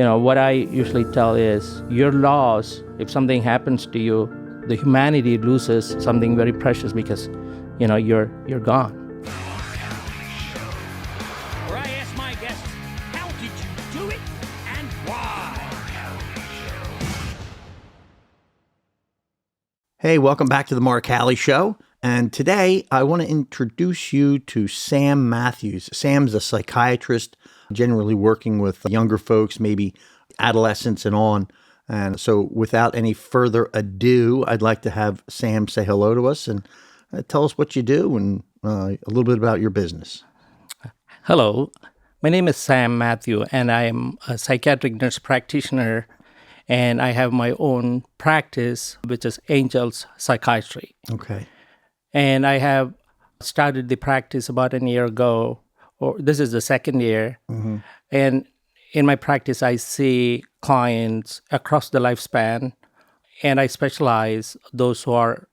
What I usually tell is your loss, if something happens to you, the humanity loses something very precious because, you're gone. Where I ask my guests, how did you do it and why? Hey, welcome back to the Mark Halley Show. And today I want to introduce you to Sam Matthews. Sam's a psychiatrist, generally working with younger folks, maybe adolescents and on. And so without any further ado, I'd like to have Sam say hello to us and tell us what you do and a little bit about your business. Hello, my name is Sam Matthew, and I am a psychiatric nurse practitioner, and I have my own practice, which is Angels Psychiatry. Okay. And I have started the practice about a year ago, or this is the second year. Mm-hmm. And in my practice, I see clients across the lifespan, and I specialize those who are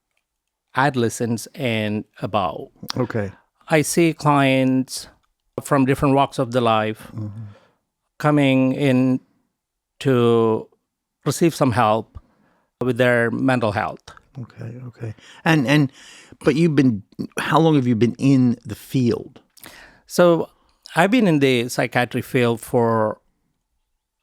adolescents and above. Okay. I see clients from different walks of the life coming in to receive some help with their mental health. Okay. But how long have you been in the field? So I've been in the psychiatry field for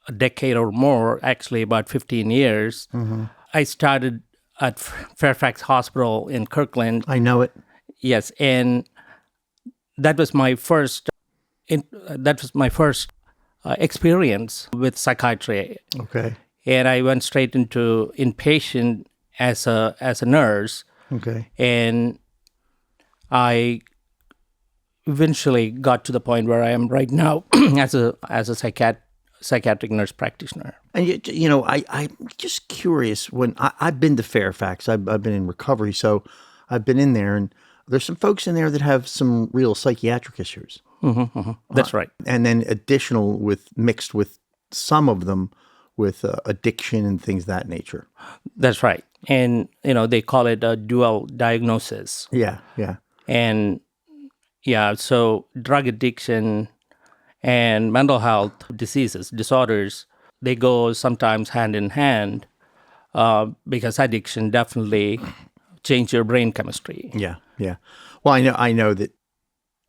a decade or more, actually about 15 years. Mm-hmm. I started at Fairfax Hospital in Kirkland. I know it. Yes, and that was my first experience with psychiatry. Okay. And I went straight into inpatient as a nurse. Okay. And I eventually got to the point where I am right now as a psychiatric nurse practitioner. And I'm just curious. When I've been to Fairfax, I've been in recovery, so I've been in there, and there's some folks in there that have some real psychiatric issues. That's right. And then mixed with some of them with addiction and things of that nature. That's right. And, they call it a dual diagnosis. Yeah. And, so drug addiction and mental health disorders, they go sometimes hand in hand because addiction definitely changes your brain chemistry. Yeah. Well, I know that,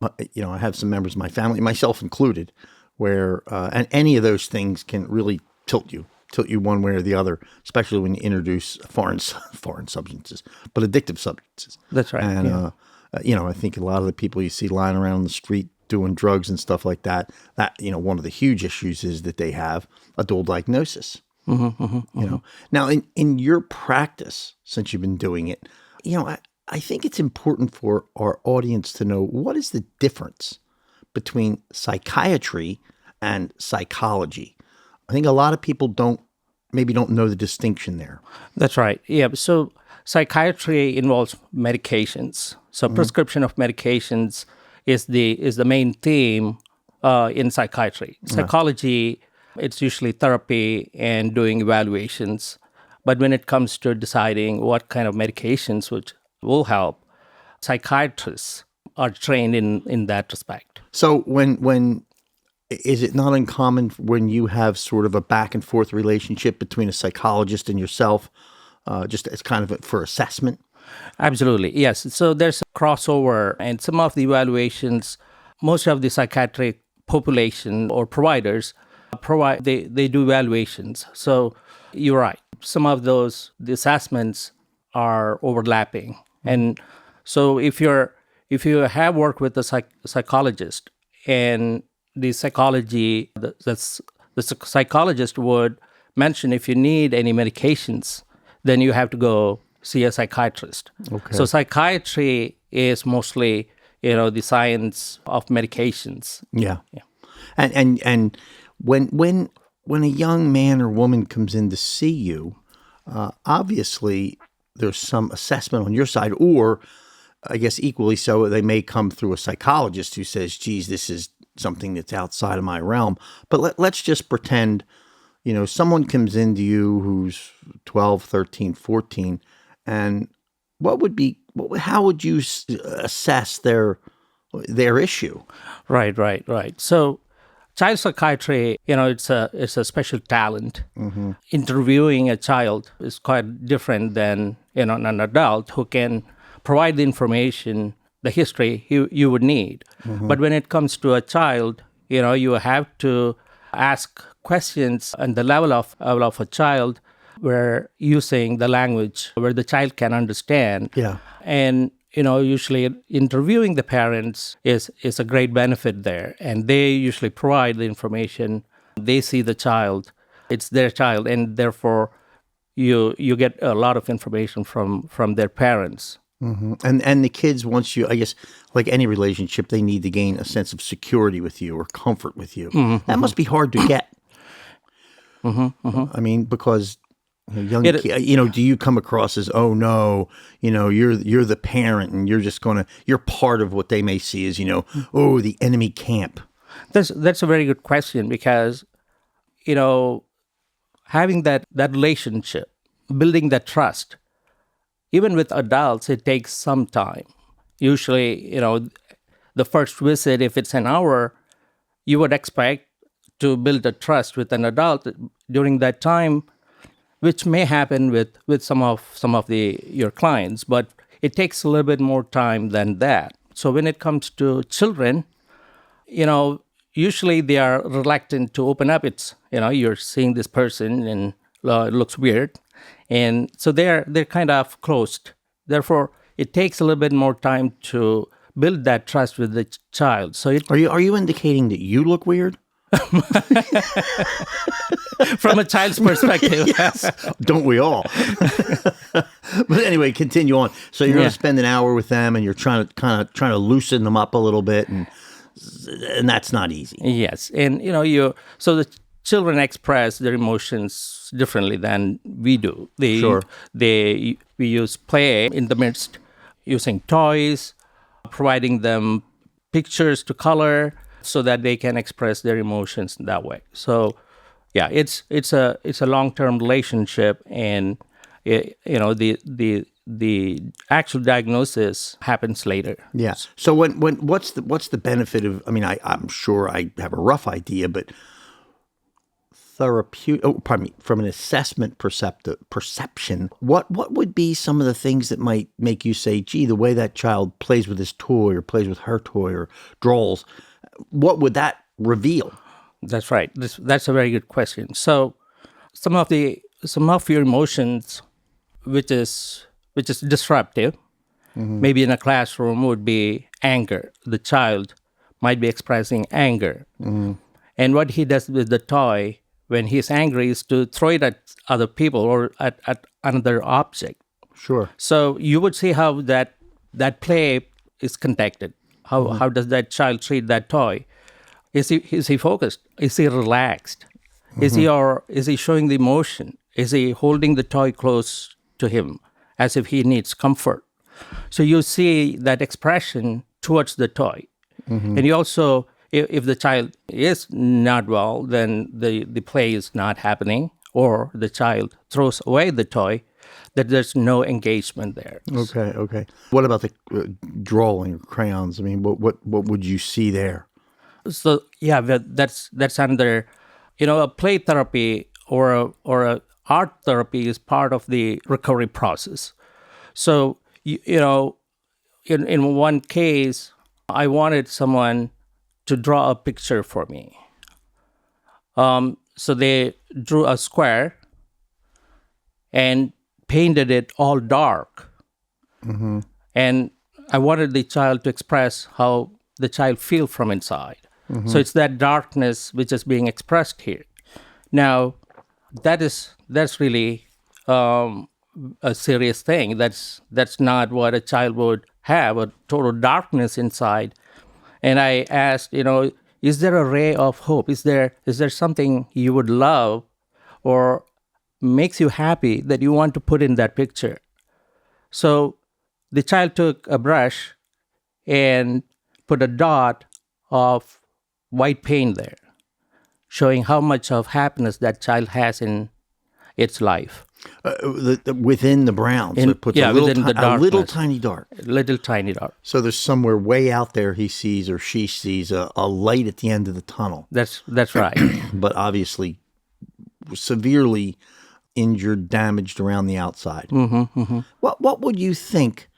I have some members of my family, myself included, where and any of those things can really tilt you one way or the other, especially when you introduce foreign substances, but addictive substances. That's right. And, I think a lot of the people you see lying around the street doing drugs and stuff like that, one of the huge issues is that they have a dual diagnosis. Now in your practice, since you've been doing it, I think it's important for our audience to know what is the difference between psychiatry and psychology. I think a lot of people don't know the distinction there. That's right. Yeah. So psychiatry involves medications. So prescription of medications is the main theme in psychiatry. Psychology, it's usually therapy and doing evaluations. But when it comes to deciding what kind of medications which will help, psychiatrists are trained in that respect. So when is it not uncommon when you have sort of a back and forth relationship between a psychologist and yourself, just as kind of for assessment? Absolutely, yes. So there's a crossover, and some of the evaluations, most of the psychiatric population or providers they do evaluations. So you're right. Some of the assessments are overlapping, and so if you have worked with a psychologist, and the psychologist would mention if you need any medications, then you have to go see a psychiatrist. Okay. So psychiatry is mostly, the science of medications. Yeah. And when a young man or woman comes in to see you, obviously there's some assessment on your side, or I guess equally so, they may come through a psychologist who says, geez, this is something that's outside of my realm. But let's just pretend, someone comes into you who's 12, 13, 14, and how would you assess their issue? Right. So child psychiatry, it's a special talent. Interviewing a child is quite different than an adult who can provide the information, the history you would need. But when it comes to a child, you have to ask questions on the level of a child, where using the language where the child can understand. Yeah. And usually interviewing the parents is a great benefit there. And they usually provide the information. They see the child. It's their child. And therefore, you get a lot of information from their parents. And the kids, once you, I guess, like any relationship, they need to gain a sense of security with you or comfort with you. That must be hard to get. I mean, because do you come across as, oh no, you're the parent and you're part of what they may see as, oh, the enemy camp. That's a very good question, because having that relationship, building that trust, even with adults, it takes some time. Usually, the first visit, if it's an hour, you would expect to build a trust with an adult during that time, which may happen with some of your clients, but it takes a little bit more time than that. So when it comes to children, usually they are reluctant to open up. It's you're seeing this person and it looks weird, and so they're kind of closed. Therefore, it takes a little bit more time to build that trust with the child. So are you indicating that you look weird? From a child's perspective. Yes. Don't we all? But anyway, continue on. So you're going to spend an hour with them, and you're trying to loosen them up a little bit, and that's not easy. Yes, and so the children express their emotions differently than we do. We use play in the midst, using toys, providing them pictures to color, so that they can express their emotions that way. So, yeah, it's a long-term relationship, and the actual diagnosis happens later. Yeah. So what's the benefit of? I mean, I'm sure I have a rough idea, but from an assessment perception, what would be some of the things that might make you say, gee, the way that child plays with his toy or plays with her toy or draws, what would that reveal? That's right. That's a very good question. So some of your emotions, which is disruptive, maybe in a classroom, would be anger. The child might be expressing anger. And what he does with the toy when he's angry is to throw it at other people or at another object. Sure. So you would see how that play is conducted. How does that child treat that toy? Is he focused? Is he relaxed? Is he showing the emotion? Is he holding the toy close to him as if he needs comfort? So you see that expression towards the toy. And you also, if the child is not well, then the play is not happening, or the child throws away the toy, that there's no engagement there. Okay. What about the drawing or crayons? I mean, what would you see there? So yeah, that's another, a play therapy or a art therapy is part of the recovery process. So in one case, I wanted someone to draw a picture for me. So they drew a square and painted it all dark. And I wanted the child to express how the child feels from inside. So it's that darkness which is being expressed here. Now, that's really a serious thing. That's not what a child would have, a total darkness inside. And I asked, is there a ray of hope? Is there something you would love or makes you happy that you want to put in that picture? So the child took a brush and put a dot of white paint there, showing how much of happiness that child has in its life. Within the brown. So it puts within the a little darkness. tiny dark. Little tiny dark. So there's somewhere way out there he sees or she sees a light at the end of the tunnel. That's right. But obviously severely injured, damaged around the outside. What would you think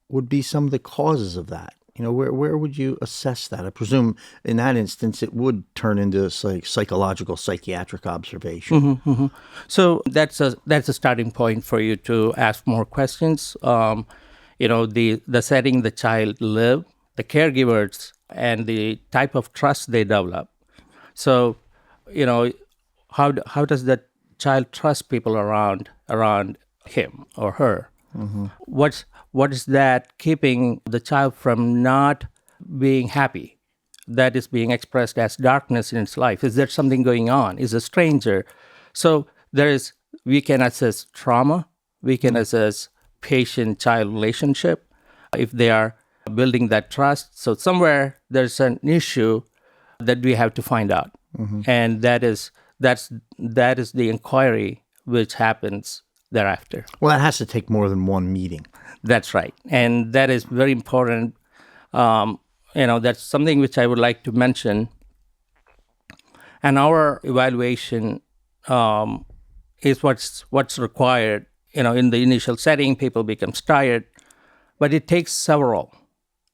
would be some of the causes of that? Where would you assess that? I presume in that instance it would turn into psychological, psychiatric observation. So that's a starting point for you to ask more questions. The setting the child live, the caregivers, and the type of trust they develop. So, how does that child trust people around him or her? What is that keeping the child from not being happy? That is being expressed as darkness in its life. Is there something going on? Is a stranger? So we can assess trauma. We can assess patient-child relationship if they are building that trust. So somewhere there's an issue that we have to find out, and that is the inquiry which happens thereafter. Well, that has to take more than one meeting. That's right. And that is very important. That's something which I would like to mention. And our evaluation is what's required. In the initial setting, people become tired, but it takes several.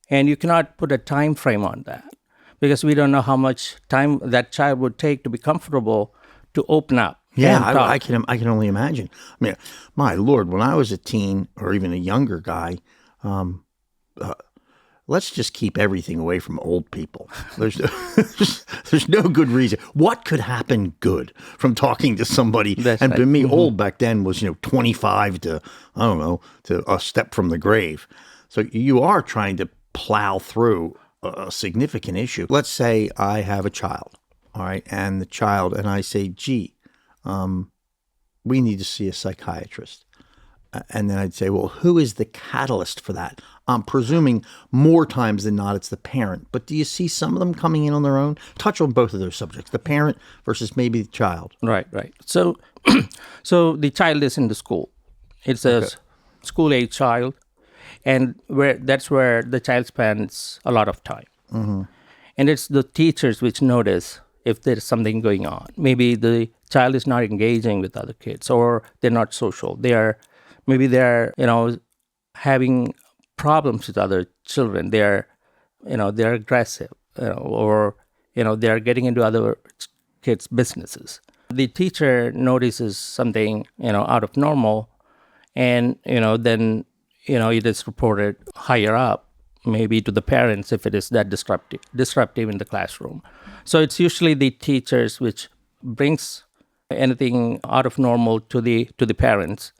And you cannot put a time frame on that because we don't know how much time that child would take to be comfortable to open up. Yeah, I can only imagine. I mean, my Lord, when I was a teen or even a younger guy, let's just keep everything away from old people. There's no good reason. What could happen good from talking to somebody? That's and right. to me, old back then was 25 to to a step from the grave. So you are trying to plow through a significant issue. Let's say I have a child, all right, and I say, gee. We need to see a psychiatrist. And then I'd say, well, who is the catalyst for that? I'm presuming more times than not it's the parent. But do you see some of them coming in on their own? Touch on both of those subjects, the parent versus maybe the child. Right. So so the child is in the school. It's a school-age child, and that's where the child spends a lot of time. And it's the teachers which notice if there's something going on. Maybe the child is not engaging with other kids, or they're not social. They're having problems with other children. They're aggressive, or they're getting into other kids' businesses. The teacher notices something out of normal, and then it is reported higher up, maybe to the parents if it is that disruptive in the classroom. So it's usually the teachers which brings anything out of normal to the parents,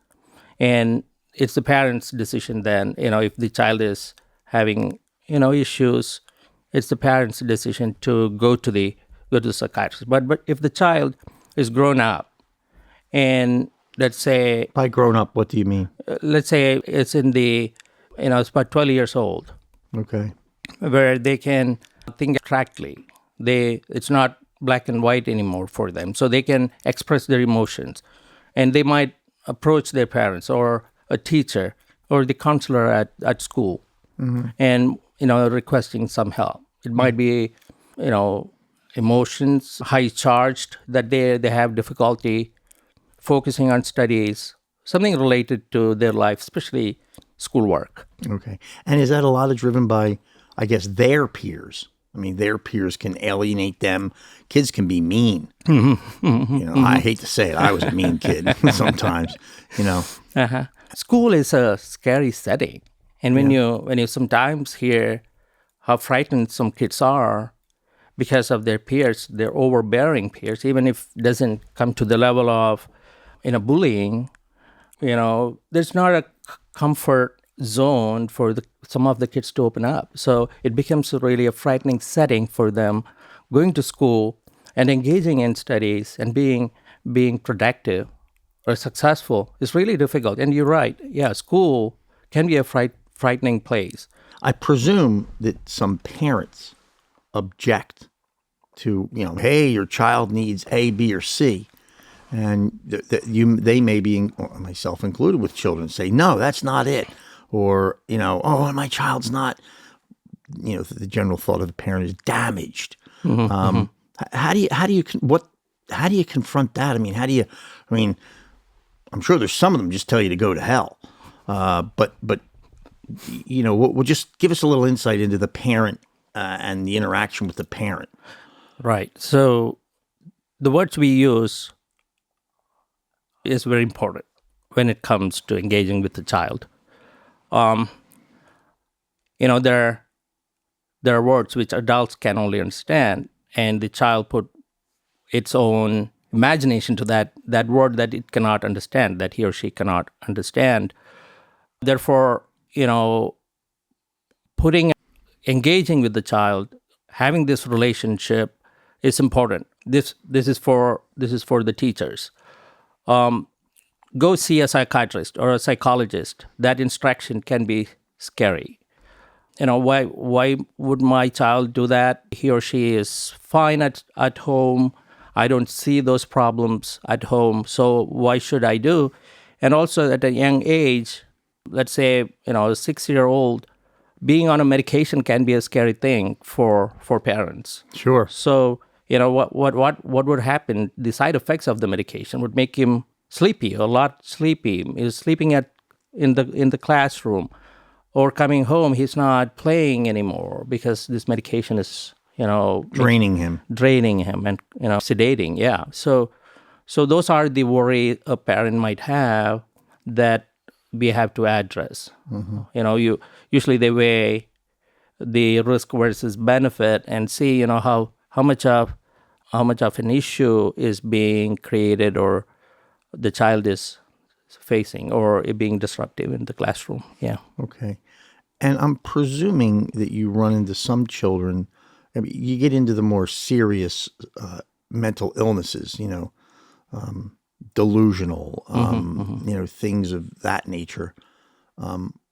and it's the parents' decision then. If the child is having issues, it's the parents' decision to go to the psychiatrist. But if the child is grown up, and let's say By grown up, what do you mean? Let's say it's in the it's about 12 years old, Okay. where they can think abstractly. It's not black and white anymore for them, so they can express their emotions, and they might approach their parents or a teacher or the counselor at school, and requesting some help. It might be emotions high charged, that they have difficulty focusing on studies, something related to their life, especially schoolwork. Okay. And is that a lot of driven by, I guess, their peers? I mean, their peers can alienate them. Kids can be mean. I hate to say it. I was a mean kid sometimes, School is a scary setting. And when you sometimes hear how frightened some kids are because of their peers, their overbearing peers, even if it doesn't come to the level of bullying, there's not a comfort zone for some of the kids to open up. So it becomes really a frightening setting for them going to school and engaging in studies and being productive or successful is really difficult. And you're right. Yeah, school can be a frightening place. I presume that some parents object to, hey, your child needs A, B, or C. And they may be, myself included with children, say, no, that's not it. Or, oh, my child's not, the general thought of the parent is damaged. How do you confront that? I'm sure there's some of them just tell you to go to hell. But we'll just give us a little insight into the parent and the interaction with the parent. Right. So the words we use is very important when it comes to engaging with the child. There are words which adults can only understand, and the child put its own imagination to that word that it cannot understand, that he or she cannot understand. Therefore, engaging with the child, having this relationship is important. This is for the teachers. Go see a psychiatrist or a psychologist. That instruction can be scary. Why would my child do that? He or she is fine at home. I don't see those problems at home. So why should I do? And also at a young age, let's say, a 6-year-old, being on a medication can be a scary thing for parents. Sure. So, what would happen? The side effects of the medication would make him sleepy, a lot sleepy. He's sleeping in the classroom, or coming home, he's not playing anymore because this medication is, draining him and, sedating. Yeah. So those are the worry a parent might have that we have to address. Usually they weigh the risk versus benefit and see, how much of an issue is being created or the child is facing, or it being disruptive in the classroom. Yeah. Okay. And I'm presuming that you run into some children, you get into the more serious mental illnesses, delusional, things of that nature.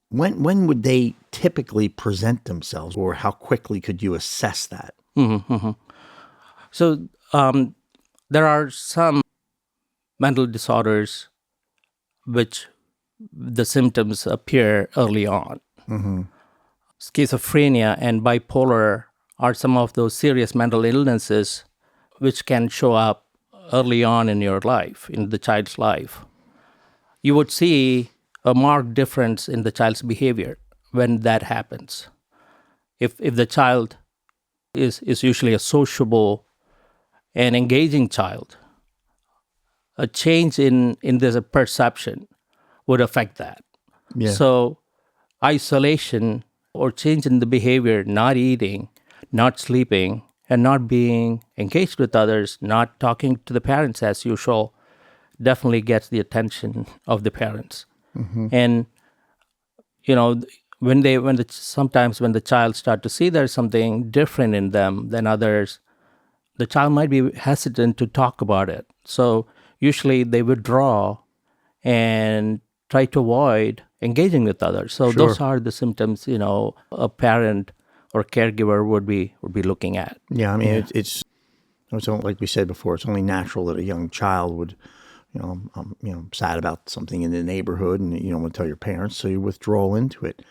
When would they typically present themselves, or how quickly could you assess that? So there are some mental disorders which the symptoms appear early on. Schizophrenia and bipolar are some of those serious mental illnesses which can show up early on in your life, in the child's life. You would see a marked difference in the child's behavior when that happens. If the child is usually a sociable and engaging child, a change in this perception would affect that. Yeah. So isolation or change in the behavior, not eating, not sleeping, and not being engaged with others, not talking to the parents as usual, definitely gets the attention of the parents. And sometimes when the child start to see there's something different in them than others, the child might be hesitant to talk about it. So usually they withdraw and try to avoid engaging with others. So Sure. Those are the symptoms, a parent or caregiver would be looking at. Yeah, it's like we said before, it's only natural that a young child would, I'm sad about something in the neighborhood, and you don't want to tell your parents, so you withdraw into it.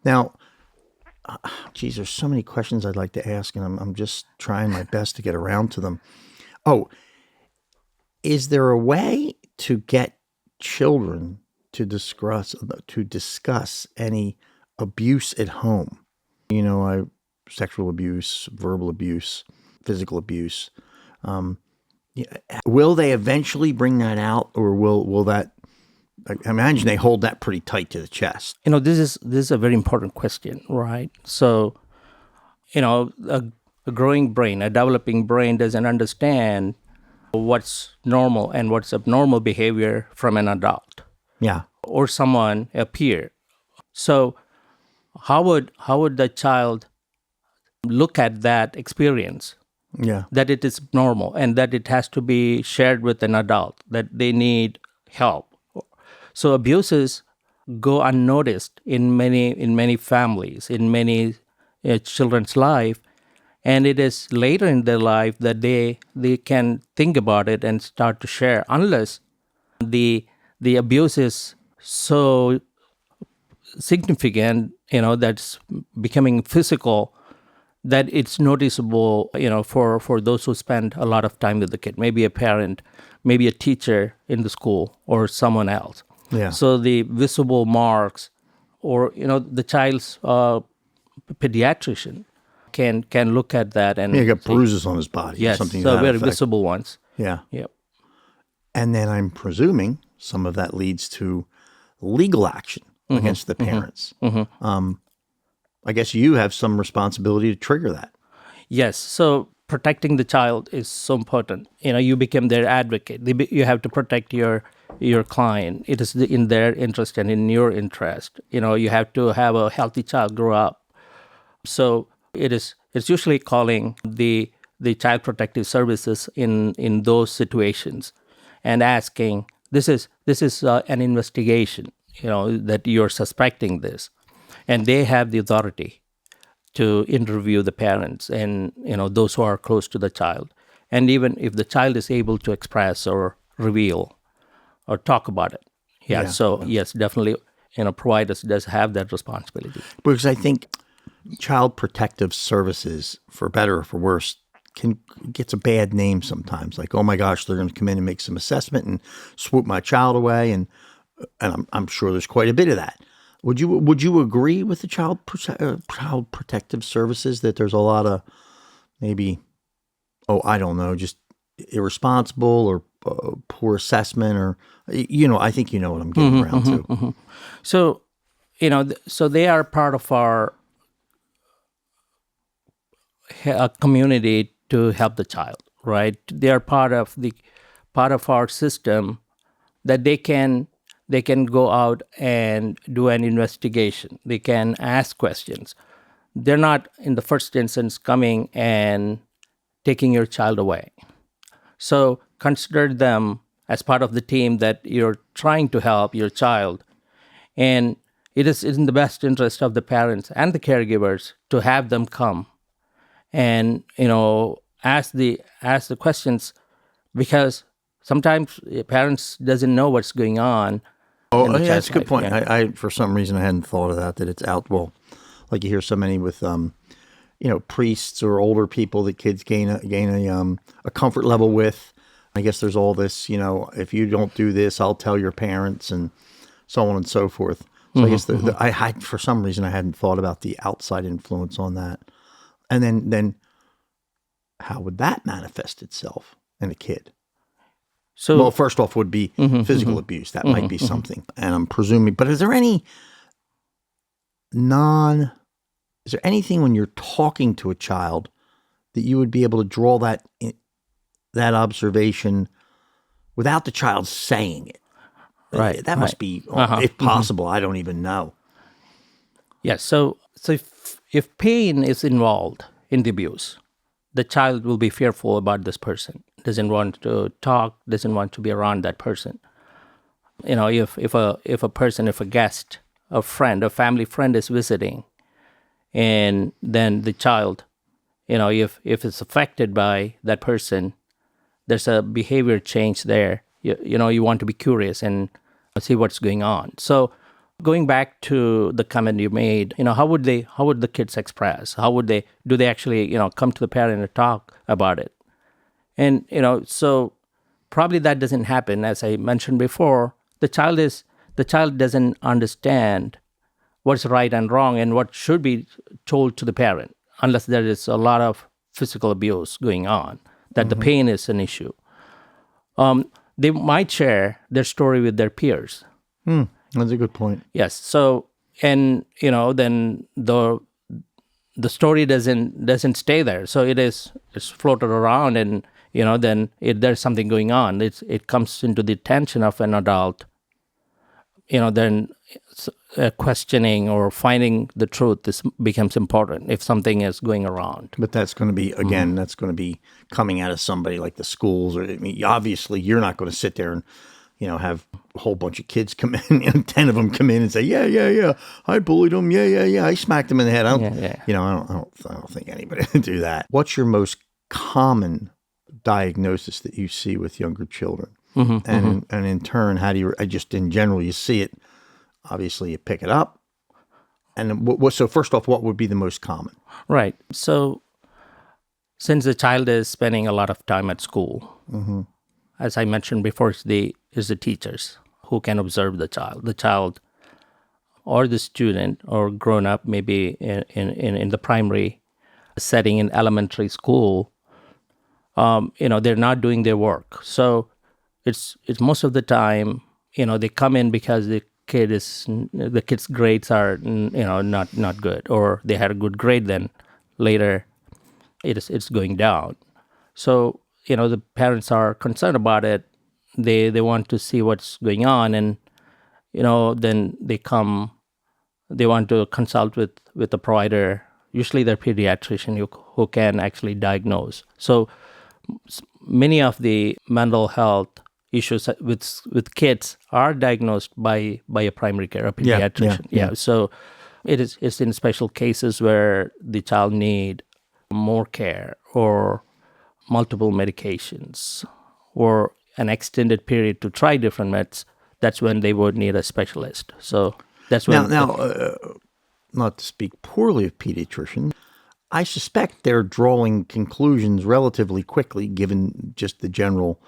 Now, there's so many questions I'd like to ask, and I'm just trying my best to get around to them. Oh, is there a way to get children to discuss any abuse at home? Sexual abuse, verbal abuse, physical abuse. Will they eventually bring that out, or will that? I imagine they hold that pretty tight to the chest. This is a very important question, right? So, a growing brain, a developing brain doesn't understand what's normal and what's abnormal behavior from an adult. Yeah. Or someone, a peer. So how would the child look at that experience? Yeah. That it is normal and that it has to be shared with an adult, that they need help. So abuses go unnoticed in many families, in many children's life, And it is later in their life that they can think about it and start to share, unless the abuse is so significant, that's becoming physical, that it's noticeable, for those who spend a lot of time with the kid, maybe a parent, maybe a teacher in the school, or someone else. Yeah. So the visible marks, or the child's pediatrician can look at that and He got say, bruises on his body. Or yes, something so to that very effect. visible ones. Yeah. Yep. And then I'm presuming some of that leads to legal action against the parents. I guess you have some responsibility to trigger that. Yes. So protecting the child is so important. You become their advocate. You have to protect your client. It is in their interest and in your interest. You have to have a healthy child grow up. So it's usually calling the child protective services in those situations and asking, this is an investigation, that you're suspecting this. And they have the authority to interview the parents and, those who are close to the child. And even if the child is able to express or reveal or talk about it. Yeah. So yes, definitely, providers does have that responsibility. Because I think child protective services, for better or for worse, gets a bad name sometimes. Like, oh my gosh, they're going to come in and make some assessment and swoop my child away, and I'm sure there's quite a bit of that. Would you agree with the child protective services that there's a lot of maybe, I don't know, just irresponsible or poor assessment, or I think you know what I'm getting around to. So, so they are part of our community to help the child, right? They are part of our system that they can go out and do an investigation. They can ask questions. They're not in the first instance coming and taking your child away. So consider them as part of the team that you're trying to help your child. And it is in the best interest of the parents and the caregivers to have them come and ask the questions, because sometimes parents doesn't know what's going on. Oh, yeah, that's a good point. Yeah. I for some reason I hadn't thought of that it's out. Well, like you hear so many with priests or older people that kids gain a comfort level with. I guess there's all this, if you don't do this, I'll tell your parents, and so on and so forth. So I guess I had, for some reason, I hadn't thought about the outside influence on that. And then how would that manifest itself in a kid? So, well, first off would be physical abuse. That might be something. And I'm presuming, but is there anything when you're talking to a child that you would be able to draw that observation without the child saying it? Right. That must be, if possible, I don't even know. Yes. So if pain is involved in the abuse, the child will be fearful about this person, doesn't want to talk, doesn't want to be around that person. If a guest, a friend, a family friend is visiting, and then the child, if it's affected by that person, there's a behavior change there. You want to be curious and see what's going on. So going back to the comment you made, how would the kids express? Do they actually, come to the parent and talk about it? And, so probably that doesn't happen. As I mentioned before, the child doesn't understand what's right and wrong and what should be told to the parent, unless there is a lot of physical abuse going on, that the pain is an issue. They might share their story with their peers. That's a good point. Yes. So, and then the story doesn't stay there. So it's floated around, and then there's something going on. It comes into the attention of an adult. Then questioning or finding the truth becomes important if something is going around. But that's going to be, again, that's going to be coming out of somebody like the schools. Or obviously, you're not going to sit there and, have a whole bunch of kids come in, 10 of them come in and say, yeah, I bullied them, yeah, I smacked them in the head. I don't think anybody would do that. What's your most common diagnosis that you see with younger children? And in turn, how do you, just in general, you see it, obviously you pick it up. And so first off, what would be the most common? Right. So since the child is spending a lot of time at school, as I mentioned before, it's the teachers who can observe the child or the student or grown up, maybe in the primary setting in elementary school. They're not doing their work. So it's most of the time, they come in because the kid's grades are not good, or they had a good grade, then later it's going down. So the parents are concerned about it. They want to see what's going on, and then they want to consult with a provider, usually their pediatrician, who can actually diagnose. So many of the mental health issues with kids are diagnosed by a primary care, a pediatrician. Yeah. So it's in special cases where the child need more care or multiple medications or an extended period to try different meds. That's when they would need a specialist. So that's when not to speak poorly of pediatricians, I suspect they're drawing conclusions relatively quickly, given just the general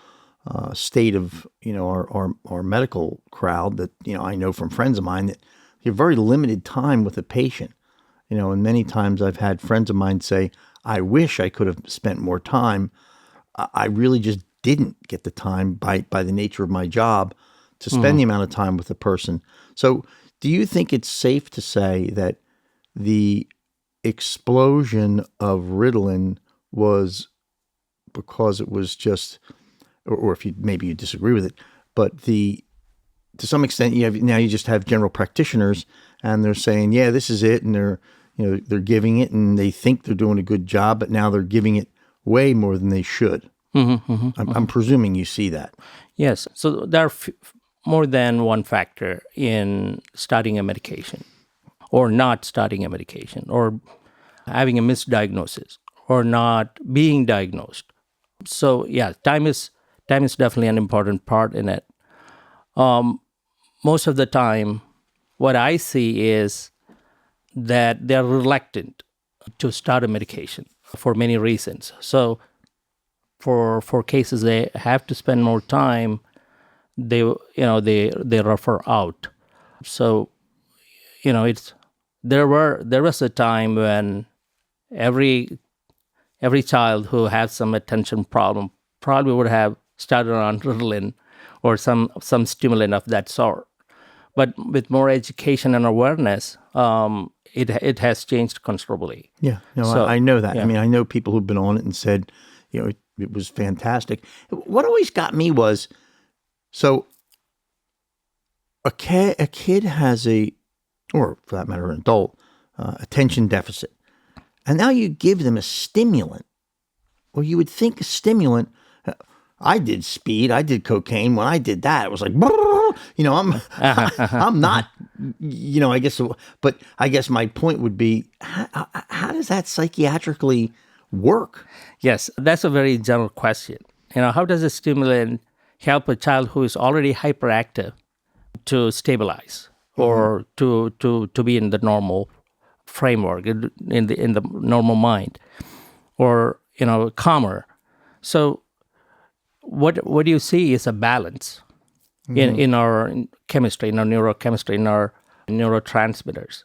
state of our medical crowd. That I know from friends of mine that you have very limited time with a patient. And many times I've had friends of mine say, "I wish I could have spent more time. I really just didn't get the time by the nature of my job to spend the amount of time with a person." So, do you think it's safe to say that the explosion of Ritalin was because it was just, or if maybe you disagree with it, but to some extent you just have general practitioners and they're saying, yeah, this is it, and they're giving it and they think they're doing a good job, but now they're giving it way more than they should. I'm presuming you see that. Yes. So there are more than one factor in starting a medication or not starting a medication or having a misdiagnosis or not being diagnosed. So yeah, time is definitely an important part in it. Most of the time, what I see is that they're reluctant to start a medication for many reasons. So for cases they have to spend more time, they refer out. So there was a time when every child who has some attention problem probably would have started on Ritalin or some stimulant of that sort. But with more education and awareness, it has changed considerably. Yeah, I know that. Yeah. I mean, I know people who've been on it and said, it was fantastic. What always got me was, so a kid has or for that matter, an adult, attention deficit. And now you give them a stimulant. Well, you would think a stimulant, I did speed, I did cocaine. When I did that, it was like, I'm not, I guess, but I guess my point would be, how does that psychiatrically work? Yes, that's a very general question. How does a stimulant help a child who is already hyperactive to stabilize or to be in the normal framework, in the normal mind, or calmer? So what you see is a balance in our chemistry, in our neurochemistry, in our neurotransmitters.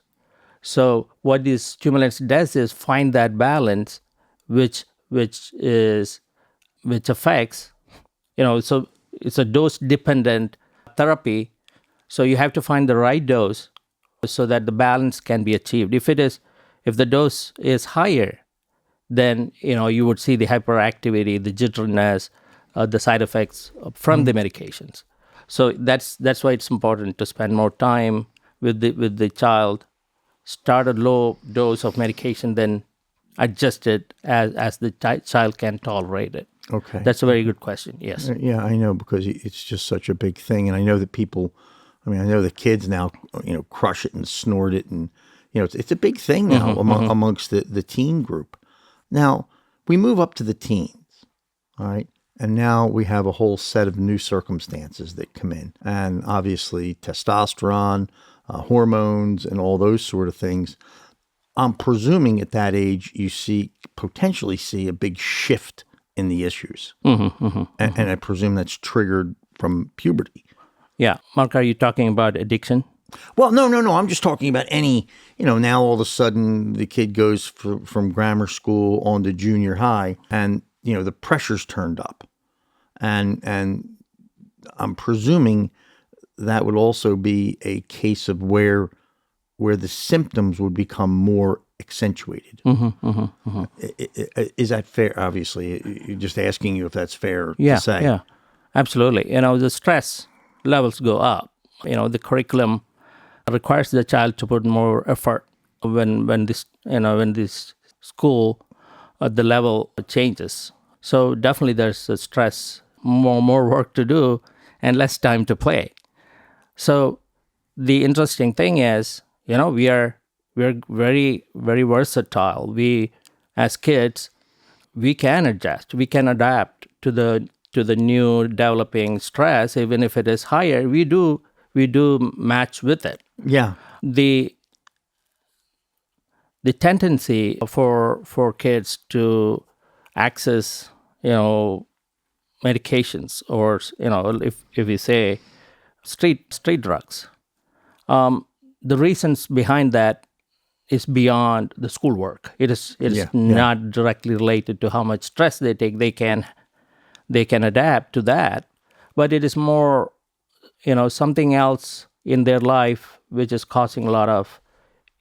So what these stimulants does is find that balance, which affects, so it's a dose-dependent therapy. So you have to find the right dose so that the balance can be achieved. If the dose is higher, then you would see the hyperactivity, the jitteriness, the side effects from the medications. So that's why it's important to spend more time with the child. Start a low dose of medication, then adjust it as the child can tolerate it. Okay. That's a very good question. Yes. Yeah, I know, because it's just such a big thing. And I know that people, I mean, I know the kids now, crush it and snort it. And, it's a big thing now amongst the teen group. Now, we move up to the teens, all right? And now we have a whole set of new circumstances that come in. And obviously testosterone, hormones, and all those sort of things. I'm presuming at that age you potentially see a big shift in the issues. And I presume that's triggered from puberty. Yeah. Mark, are you talking about addiction? Well, no. I'm just talking about any, now all of a sudden the kid goes from grammar school on to junior high, and, the pressure's turned up. And I'm presuming that would also be a case of where the symptoms would become more accentuated. Is that fair? Obviously, you're just asking you if that's fair to say. Yeah, absolutely. The stress levels go up. The curriculum requires the child to put more effort when this school the level changes. So definitely there's a stress, more work to do, and less time to play. So the interesting thing is, we're very, very versatile. We, as kids, we can adjust, we can adapt to the new developing stress. Even if it is higher, we do match with it. Yeah. The tendency for kids to access, medications, or if we say street drugs, the reasons behind that is beyond the schoolwork. It is not directly related to how much stress they take. They can adapt to that, but it is more something else in their life which is causing a lot of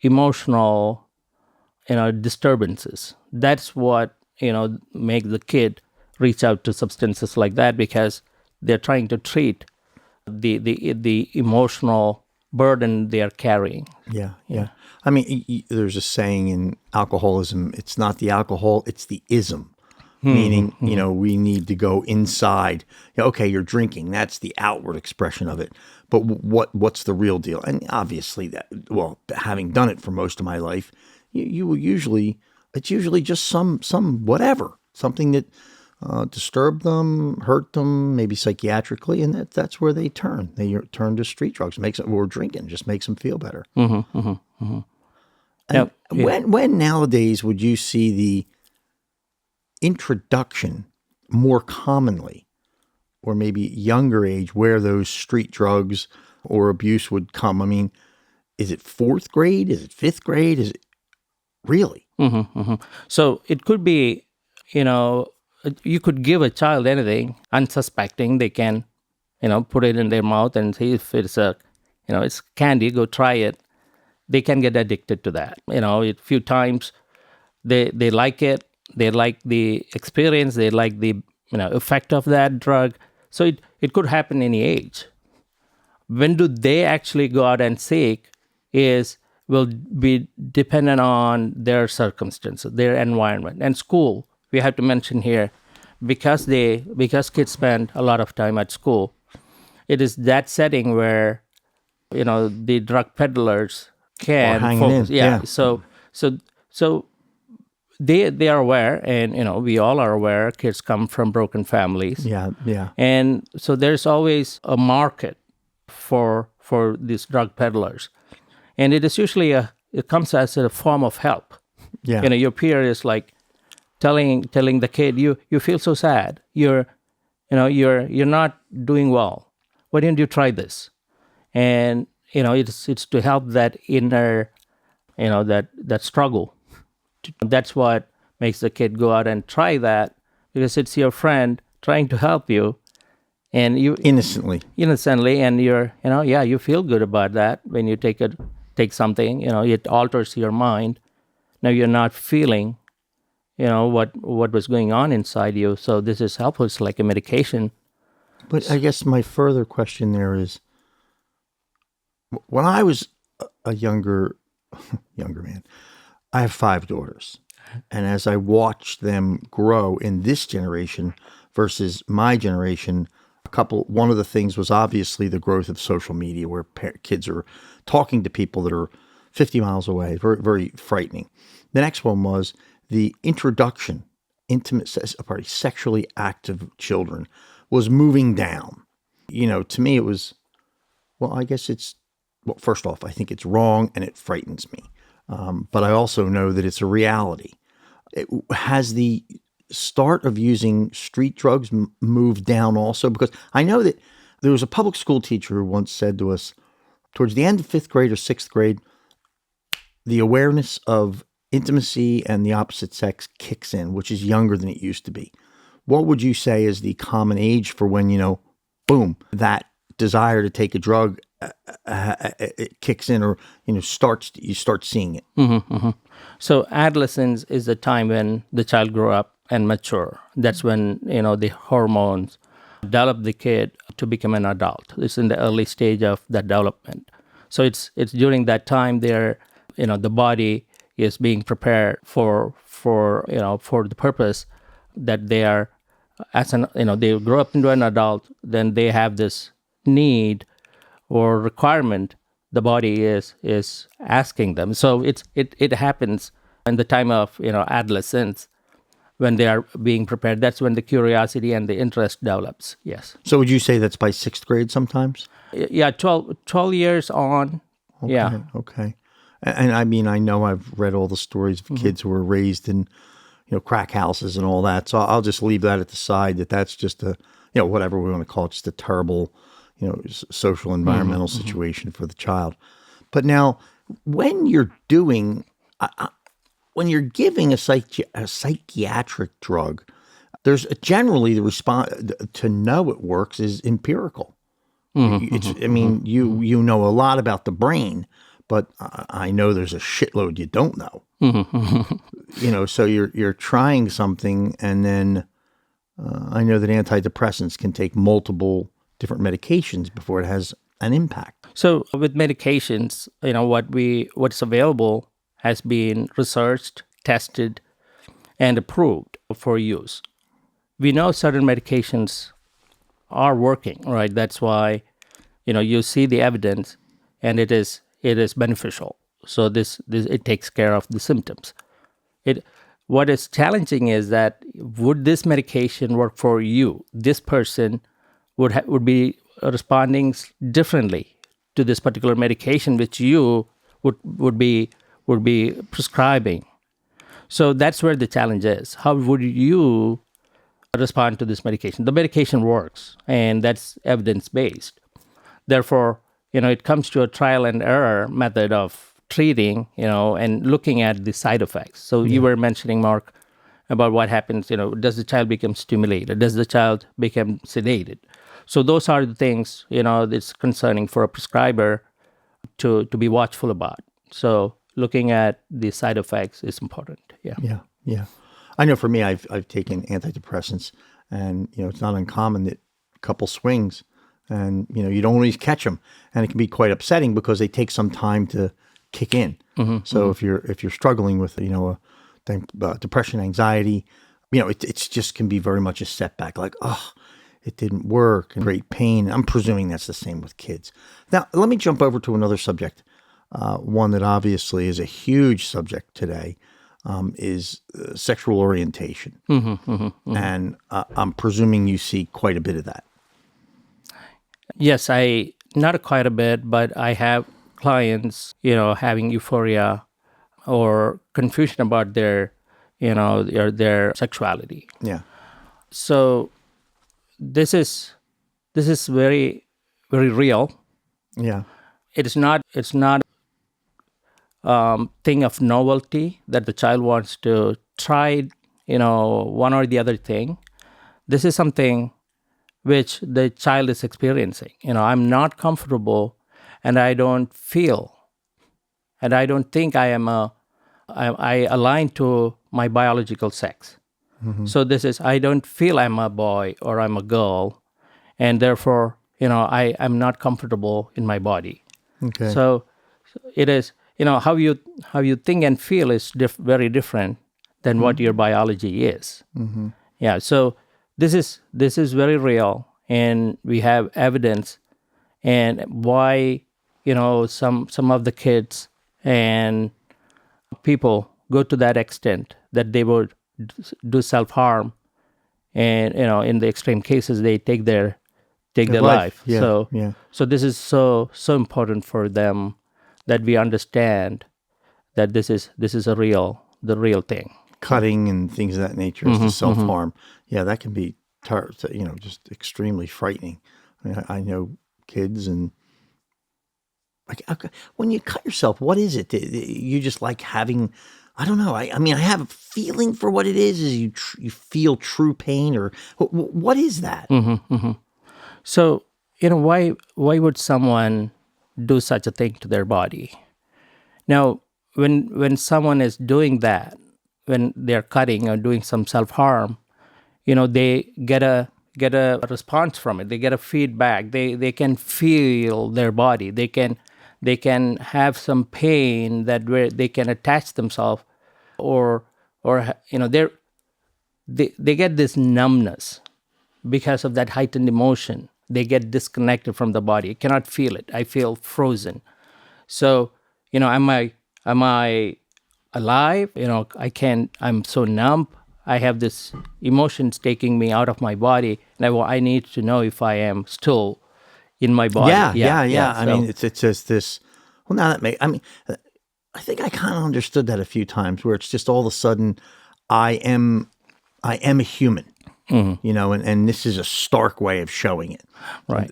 emotional disturbances. That's what make the kid reach out to substances like that, because they're trying to treat the emotional burden they are carrying. Yeah. I mean, there's a saying in alcoholism, it's not the alcohol, it's the ism. Meaning, we need to go inside. Okay, you're drinking. That's the outward expression of it. But what's the real deal? And obviously having done it for most of my life, it's usually just some whatever, something that disturbed them, hurt them, maybe psychiatrically, and that's where they turn. They turn to street drugs, or drinking, just makes them feel better. And when nowadays would you see the introduction more commonly, or maybe younger age, where those street drugs or abuse would come? I mean, is it 4th grade? Is it 5th grade? Is it really? So it could be, you could give a child anything, unsuspecting. They can, put it in their mouth and see if it's it's candy, go try it. They can get addicted to that. A few times they like it. They like the experience. They like the effect of that drug. So it could happen any age. When do they actually go out and seek will be dependent on their circumstances, their environment, and school. We have to mention here, because kids spend a lot of time at school. It is that setting where the drug peddlers can focus. Yeah. So they are aware, and we all are aware. Kids come from broken families. Yeah. And so there's always a market for these drug peddlers, and it is usually it comes as a form of help. Yeah. Your peer is like telling the kid, you feel so sad. You're not doing well. Why don't you try this? And it's to help that inner, that struggle. That's what makes the kid go out and try that, because it's your friend trying to help you, and you innocently, and you feel good about that when you take something. It alters your mind. Now you're not feeling, what was going on inside you. So this is helpful. It's like a medication. But I guess my further question there is, when I was a younger man, I have 5 daughters. And as I watched them grow in this generation versus my generation, one of the things was obviously the growth of social media, where kids are talking to people that are 50 miles away. Very, very frightening. The next one was the introduction, sexually active children was moving down. To me, it was, I guess first off, I think it's wrong and it frightens me. But I also know that it's a reality. Has the start of using street drugs moved down also? Because I know that there was a public school teacher who once said to us, towards the end of 5th grade or 6th grade, the awareness of intimacy and the opposite sex kicks in, which is younger than it used to be. What would you say is the common age for when, boom, that desire to take a drug it kicks in, or you start seeing it? So adolescence is the time when the child grow up and mature. That's when the hormones develop the kid to become an adult. It's in the early stage of that development. So it's during that time there, the body is being prepared for the purpose that they are, they grow up into an adult. Then they have this need or requirement the body is asking them. So it happens in the time of adolescence, when they are being prepared. That's when the curiosity and the interest develops. Yes. So would you say that's by 6th grade sometimes? Yeah, 12 years on. Okay, yeah. Okay. And I mean, I know I've read all the stories of kids who were raised in crack houses and all that. So I'll just leave that at the side. That's just a whatever we want to call it, just a terrible social environmental situation for the child. But now, when you're doing, when you're giving a psychiatric drug, there's generally the response to know it works is empirical. I mean, you know a lot about the brain, but I know there's a shitload you don't know. So you're trying something, and then I know that antidepressants can take multiple different medications before it has an impact. So with medications, what's available has been researched, tested, and approved for use. We know certain medications are working, right? That's why, you see the evidence, and it is beneficial. So this it takes care of the symptoms. What is challenging is that, would this medication work for you? This person would be responding differently to this particular medication, which you would be prescribing. So that's where the challenge is. How would you respond to this medication? The medication works, and that's evidence-based. Therefore, it comes to a trial and error method of treating, and looking at the side effects. So you were mentioning, Mark, about what happens, does the child become stimulated? Does the child become sedated? So those are the things, that's concerning for a prescriber to be watchful about. So looking at the side effects is important. Yeah. I know for me, I've taken antidepressants, and, it's not uncommon that a couple swings and, you don't always catch them, and it can be quite upsetting because they take some time to kick in. So if you're struggling with, depression, anxiety, it's just can be very much a setback, like, oh, it didn't work, and great pain. I'm presuming that's the same with kids. Now, let me jump over to another subject, one that obviously is a huge subject today, is sexual orientation. And I'm presuming you see quite a bit of that. Yes, not quite a bit, but I have clients, having euphoria or confusion about their sexuality. Yeah. So this is very, very real. Yeah. It's not thing of novelty that the child wants to try, one or the other thing. This is something which the child is experiencing. I'm not comfortable, and I don't feel, and I don't think I align to my biological sex. So I don't feel I'm a boy or I'm a girl, and therefore, I'm not comfortable in my body. Okay. So it is, how you think and feel is very different than what your biology is. Yeah, so this is very real, and we have evidence, and why some of the kids and people go to that extent that they would do self-harm, and in the extreme cases they take their life. Yeah, So yeah. so this is so important for them that we understand that this is the real thing. Cutting and things of that nature is the self-harm. Yeah, that can be just extremely frightening. I mean, I know kids, and when you cut yourself, what is it? You just like having, I don't know. I mean, I have a feeling for what it is. Is you feel true pain, or what is that? So why would someone do such a thing to their body? Now, when someone is doing that, when they're cutting or doing some self-harm, they get a response from it. They get a feedback. They can feel their body. They can have some pain that where they can attach themselves, or they get this numbness because of that heightened emotion. They get disconnected from the body. I cannot feel it. I feel frozen. So, am I alive? I'm so numb. I have this emotions taking me out of my body, and I need to know if I am still in my body. Yeah. I So, mean, it's just this. Well, now I think I kind of understood that a few times, where it's just all of a sudden, I am a human, and this is a stark way of showing it. right.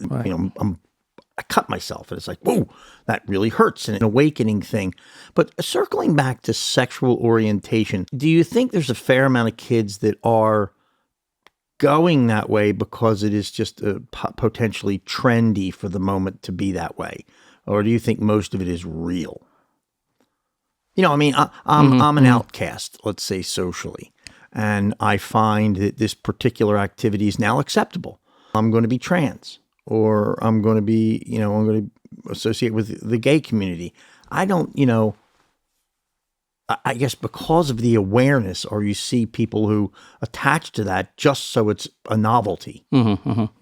I cut myself, and it's like, whoa, that really hurts, and an awakening thing. But circling back to sexual orientation, do you think there's a fair amount of kids that are going that way because it is just potentially trendy for the moment to be that way? Or do you think most of it is real? I mean, I'm an outcast, let's say socially, and I find that this particular activity is now acceptable. I'm going to be trans, or I'm going to be, I'm going to associate with the gay community. I don't, I guess because of the awareness, or you see people who attach to that just so it's a novelty.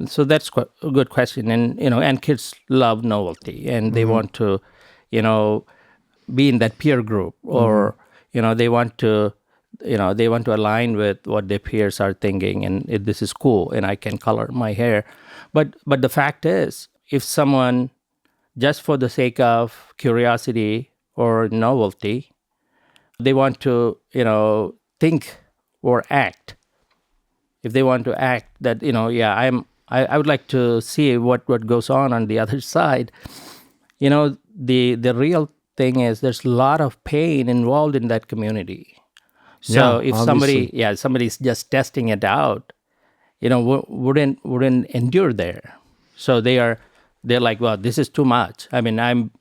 So that's a good question, and kids love novelty, and they want to, be in that peer group, or they want to align with what their peers are thinking, and this is cool, and I can color my hair. But the fact is, if someone, just for the sake of curiosity or novelty, they want to think or act. If they want to act that I would like to see what goes on the other side. The real thing is there's a lot of pain involved in that community. So Yeah, if obviously. somebody's just testing it out, wouldn't endure there. So they're like, well, this is too much. I mean, I'm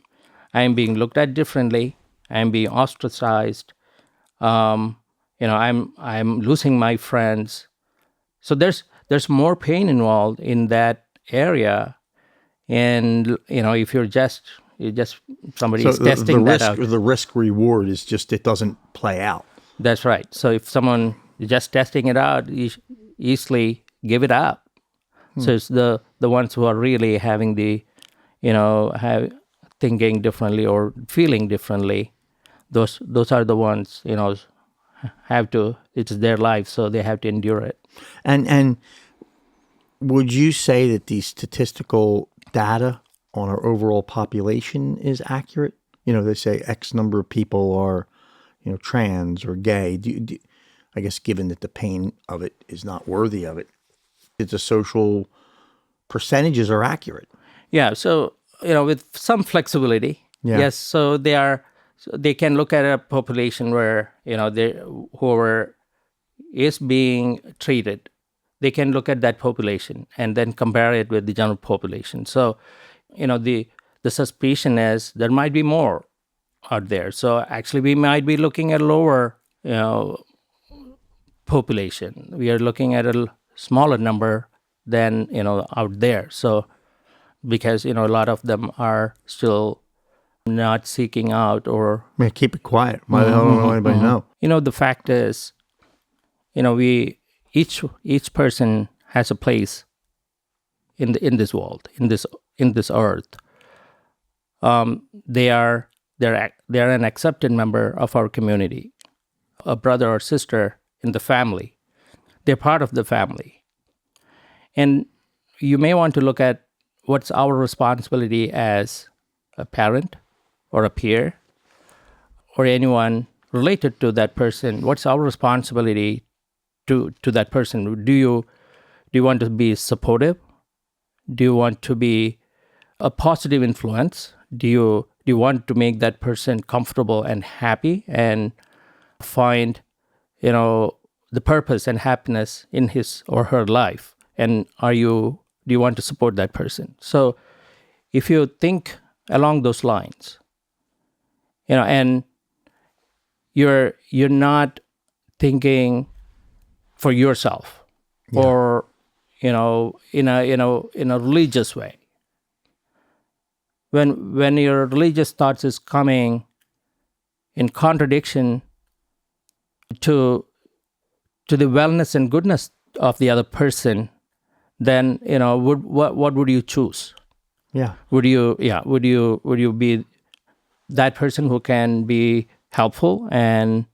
being looked at differently. I'm being ostracized. I'm losing my friends. So there's more pain involved in that area. And if you're just somebody is testing that out. The risk reward is just, it doesn't play out. That's right. So if someone is just testing it out, you easily give it up. So it's the ones who are really having the, thinking differently or feeling differently. Those are the ones, it's their life, so they have to endure it. And would you say that the statistical data on our overall population is accurate? They say X number of people are, trans or gay. I guess given that the pain of it is not worthy of it, the social percentages are accurate. Yeah. So, with some flexibility. Yeah. Yes. So they can look at a population where, whoever is being treated, they can look at that population and then compare it with the general population. So, the suspicion is there might be more out there. So actually we might be looking at a lower, population. We are looking at a smaller number than, out there. So because, a lot of them are still not seeking out or... Man, keep it quiet. I don't know anybody know. The fact is, we each person has a place in this world, in this earth. They're an accepted member of our community, a brother or sister in the family. They're part of the family. And you may want to look at what's our responsibility as a parent or a peer or anyone related to that person. What's our responsibility to that person? Do you want to be supportive? Do you want to be a positive influence? Do you want to make that person comfortable and happy and find, the purpose and happiness in his or her life? And do you want to support that person? So if you think along those lines, and you're not thinking for yourself, or in a religious way. When your religious thoughts is coming in contradiction to the wellness and goodness of the other person, then what would you choose? Yeah. Would you be that person who can be helpful and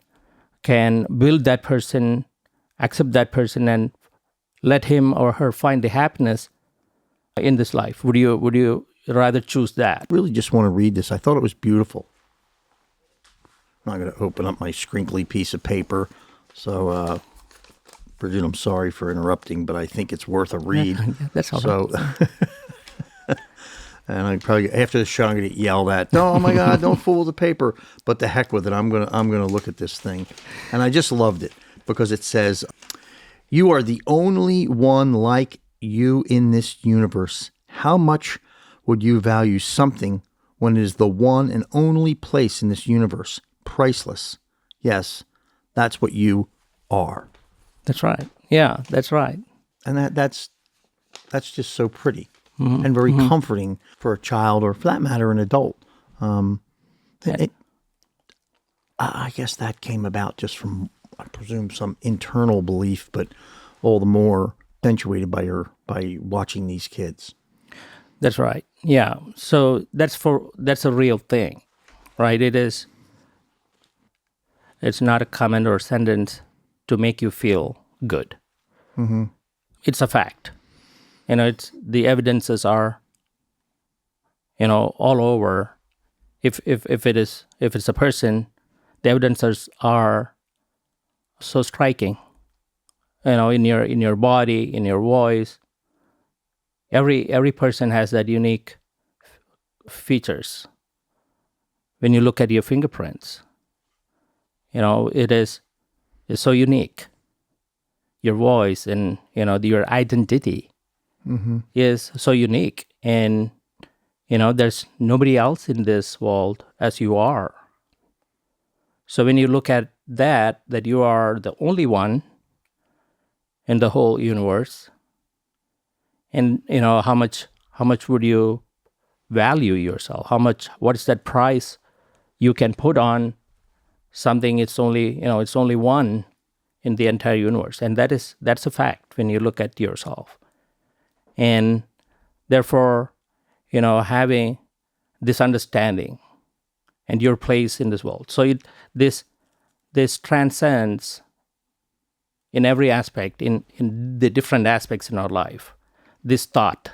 can build that person, accept that person, and let him or her find the happiness in this life? Would you rather choose that? Really just want to read this. I thought it was beautiful. I'm not going to open up my scrinkly piece of paper. So, Bridget, I'm sorry for interrupting, but I think it's worth a read. That's all right. And I probably after the show I'm going to get yelled at. No, oh my God, don't fool the paper. But the heck with it. I'm gonna look at this thing, and I just loved it because it says, "You are the only one like you in this universe. How much would you value something when it is the one and only place in this universe? Priceless. Yes, that's what you are." That's right. Yeah, that's right. And that's just so pretty and very comforting for a child, or for that matter, an adult. I guess that came about just from, I presume, some internal belief, but all the more accentuated by watching these kids. That's right. Yeah. So that's a real thing, right? It's not a comment or sentence to make you feel good. Mm-hmm. It's a fact. It's the evidences are, all over. If it's a person, the evidences are so striking. In your body, in your voice. Every person has that unique features. When you look at your fingerprints, it's so unique. Your voice and your identity is so unique, and there's nobody else in this world as you are. So when you look at that you are the only one in the whole universe, and how much would you value yourself? What is that price you can put on something? It's only one in the entire universe, and that's a fact when you look at yourself. And therefore, having this understanding and your place in this world. So this transcends in every aspect, in the different aspects in our life, this thought.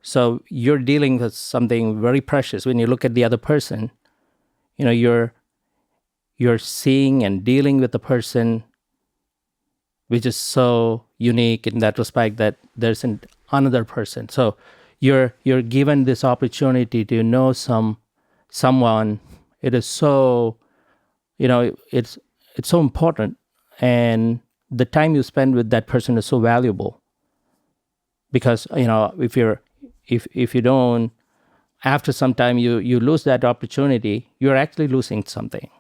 So you're dealing with something very precious. When you look at the other person, you're seeing and dealing with a person which is so unique in that respect that there's another person. So you're given this opportunity to know someone. It is so, it's so important, and the time you spend with that person is so valuable. Because if you don't, after some time you lose that opportunity, you're actually losing something.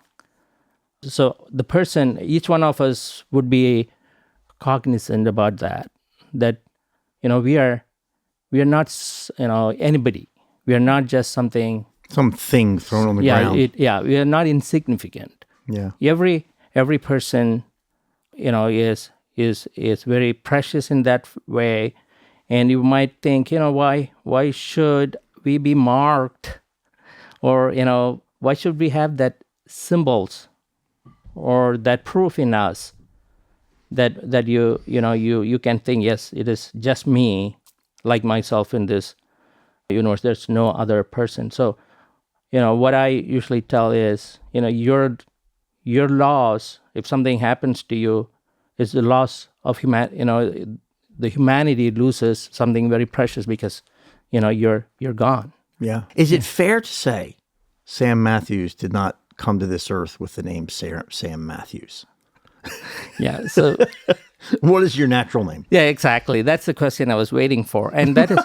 So the person, each one of us would be cognizant about that we are not anybody. We are not just something thrown on the ground. We are not insignificant. Yeah. Every person is very precious in that way. And you might think, why should we be marked, or why should we have that symbols or that proof in us that you can think, yes, it is just me, like myself in this universe. There's no other person. So what I usually tell is, your loss, if something happens to you, is the loss of the humanity loses something very precious because you're gone. Yeah. Is it fair to say Sam Matthews did not come to this earth with the name Sam Matthews? Yeah. So what is your natural name? yeah, exactly. That's the question I was waiting for, and that is.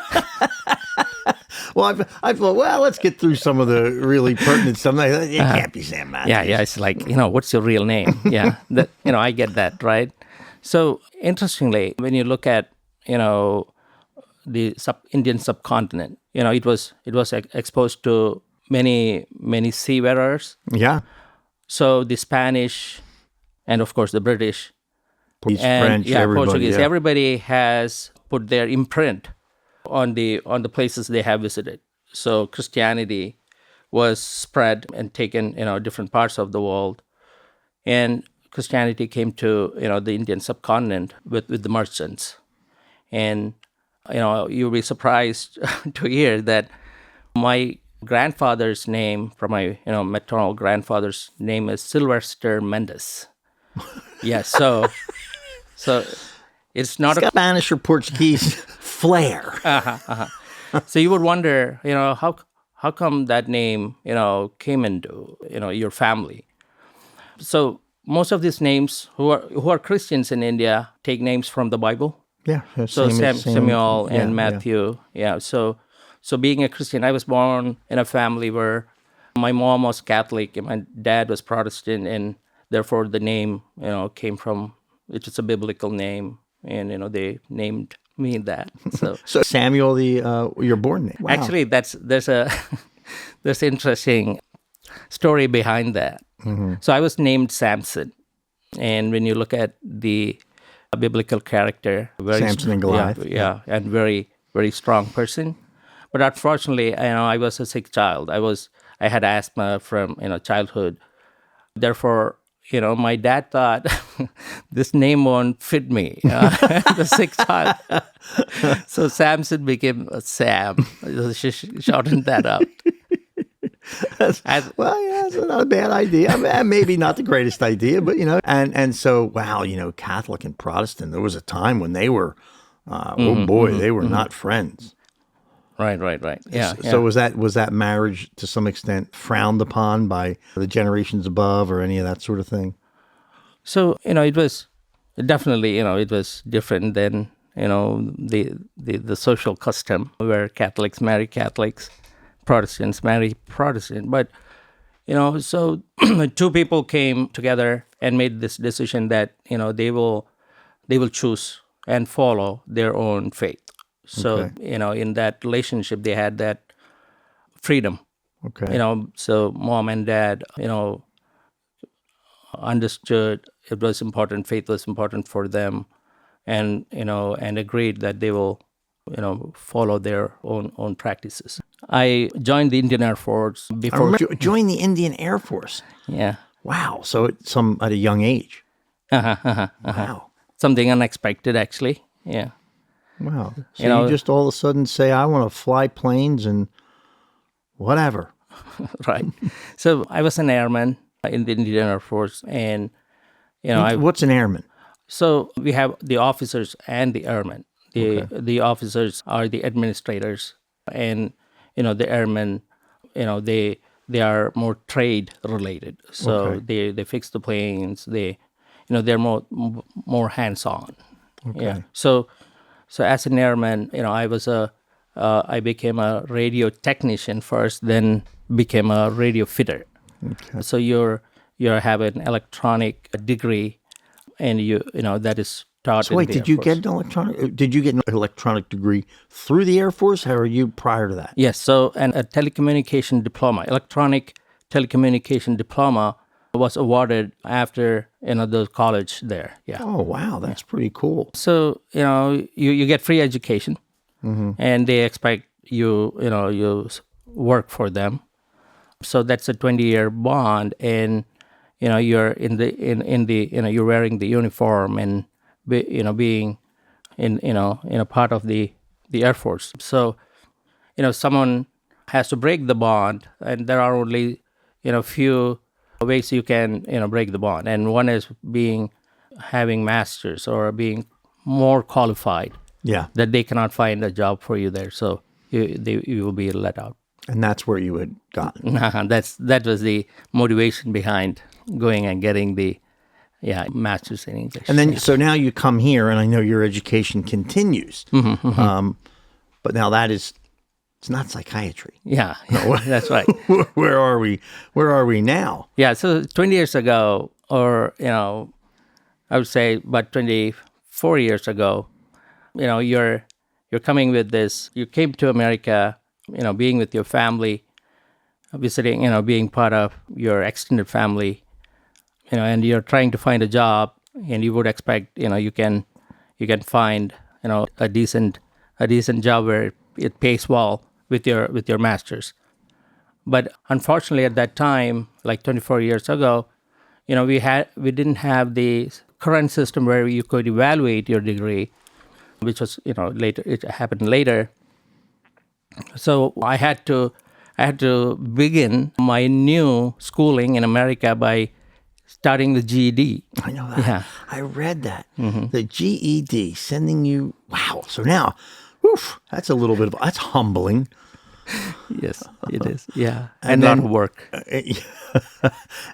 Well, I thought, well, let's get through some of the really pertinent stuff. It can't be Sam Matthews. Yeah. It's like, what's your real name? Yeah. That, I get that, right? So interestingly, when you look at, the Indian subcontinent, it was exposed to many seafarers. Yeah. So the Spanish, and of course the British, French, everybody, Portuguese, yeah. everybody has put their imprint on the places they have visited. So Christianity was spread and taken, different parts of the world, and Christianity came to the Indian subcontinent with the merchants, and you'll be surprised to hear that my grandfather's name, from my maternal grandfather's name, is Sylvester Mendes. Yeah, so it's not It's got Spanish or Portuguese flair. So you would wonder, how come that name, came into, your family. So most of these names who are Christians in India take names from the Bible. Yeah. So Samuel and Matthew. Yeah. So being a Christian, I was born in a family where my mom was Catholic and my dad was Protestant, and therefore the name, came from, it's just a biblical name, and they named me that. So Samuel, your born name. Wow. actually, there's an interesting story behind that. Mm-hmm. So I was named Samson, and when you look at the biblical character, Samson and Goliath, and very very strong person. But unfortunately, I was a sick child. I had asthma from childhood. Therefore, my dad thought this name won't fit me, the sick child. So Samson became Sam. She shortened that up. That's not a bad idea. I mean, maybe not the greatest idea, but and so wow, Catholic and Protestant. There was a time when they were, they were not friends. Right. Yeah. So was that marriage to some extent frowned upon by the generations above, or any of that sort of thing? So it was definitely it was different than the social custom where Catholics marry Catholics, Protestants marry Protestant. But so two people came together and made this decision that they will choose and follow their own faith. So, in that relationship, they had that freedom. Okay. So mom and dad, understood it was important, faith was important for them, and agreed that they will, follow their own practices. I joined the Indian Air Force before. Joined the Indian Air Force. Yeah. Wow. So at a young age. Wow. Something unexpected, actually. Yeah. Wow. So you just all of a sudden say, I want to fly planes and whatever. Right. So I was an airman in the Indian Air Force, and what's an airman? So we have the officers and the airmen. The officers are the administrators, and the airmen, they are more trade related. So they fix the planes. They're more hands on. Okay. Yeah. So as an airman, I became a radio technician first, then became a radio fitter. Okay. So you have an electronic degree, and that is taught. So wait, did you get an electronic degree through the Air Force, or were you prior to that? Yes. So a telecommunication diploma, electronic telecommunication diploma, was awarded after the college there. Yeah. Oh, wow, that's pretty cool. So you get free education, and they expect you work for them. So that's a 20-year bond, and you're you're wearing the uniform and being in a part of the Air Force. So someone has to break the bond, and there are only few ways you can break the bond, and one is having masters or being more qualified. Yeah. That they cannot find a job for you there, so you will be let out. And that's where you had gotten. That was the motivation behind going and getting the master's in English. And then, so now you come here, and I know your education continues. But now it's not psychiatry. Yeah, that's right. Where are we? Where are we now? Yeah, so 20 years ago, or I would say about 24 years ago, you're coming with this. You came to America, being with your family, visiting, being part of your extended family, and you're trying to find a job, and you would expect, you can find, a decent job where it pays well with your masters. But unfortunately, at that time, like 24 years ago, we didn't have the current system where you could evaluate your degree, which was later. It happened later. So I had to begin my new schooling in America by starting the GED. I know that. Yeah. I read that. The GED sending you. Wow. So now, woof, that's a little bit of that's humbling. Yes, it is. Yeah, and a lot of work.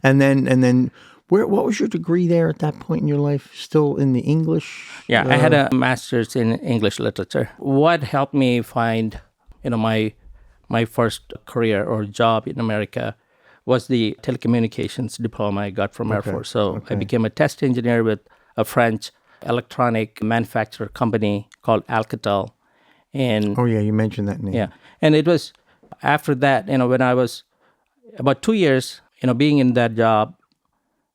And then, what was your degree there at that point in your life? Still in the English? Yeah, I had a master's in English literature. What helped me find, my first career or job in America was the telecommunications diploma I got from Air Force. So I became a test engineer with a French electronic manufacturer company called Alcatel. And Oh yeah, you mentioned that name. yeah, and it was after that, when I was about 2 years, being in that job,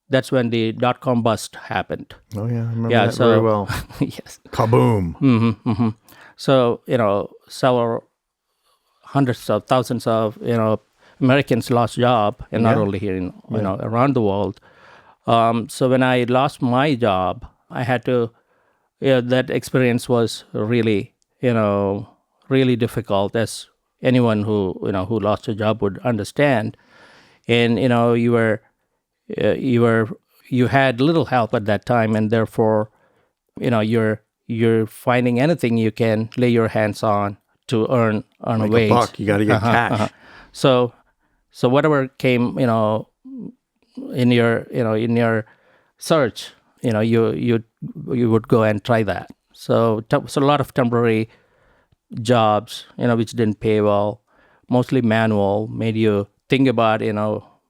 that's when the dot-com bust happened. Oh yeah, I remember that very well. Yes. Kaboom. So, several hundreds of thousands of, Americans lost job, and not only here in, around the world. So when I lost my job, I had to, that experience was really, really difficult, as anyone who lost a job would understand. And, you had little help at that time, and therefore, you're finding anything you can lay your hands on to earn a Like wage. a buck, you got to get cash. So whatever came, in your search, you would go and try that. So a lot of temporary jobs, which didn't pay well, mostly manual, made you think about,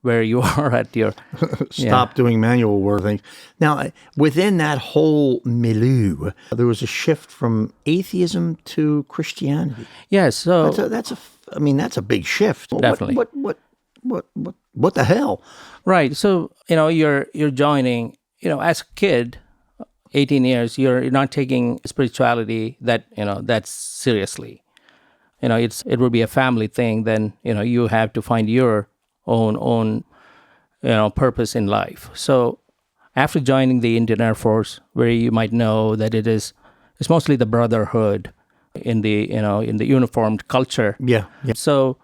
where you are at your Stop doing manual work things. Now, within that whole milieu, there was a shift from atheism to Christianity. Yeah. So That's a big shift. Definitely. What the hell? right. So you're joining. As a kid, 18 years, you're not taking spirituality that seriously. It would be a family thing. Then you have to find your own purpose in life. So after joining the Indian Air Force, where you might know that it's mostly the brotherhood in the uniformed culture. Yeah. So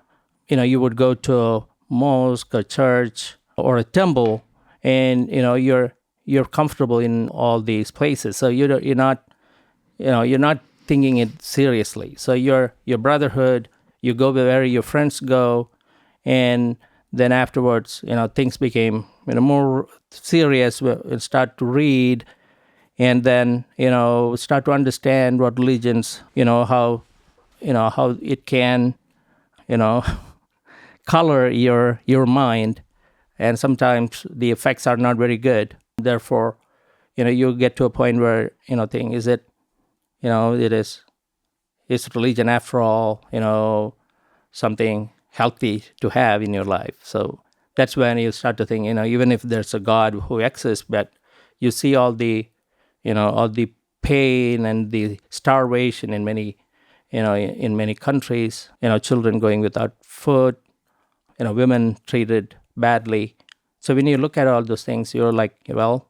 you would go to a mosque, a church, or a temple, and you're comfortable in all these places. So you're not thinking it seriously. So your brotherhood, you go where your friends go, and then afterwards, things became more serious. We start to read, and then start to understand what religions, how it can, color your mind, and sometimes the effects are not very good. Therefore, you get to a point where is religion after all, something healthy to have in your life. So that's when you start to think, even if there's a God who exists, but you see all the pain and the starvation in many, in many countries, children going without food, women treated badly. So when you look at all those things, you're like, well,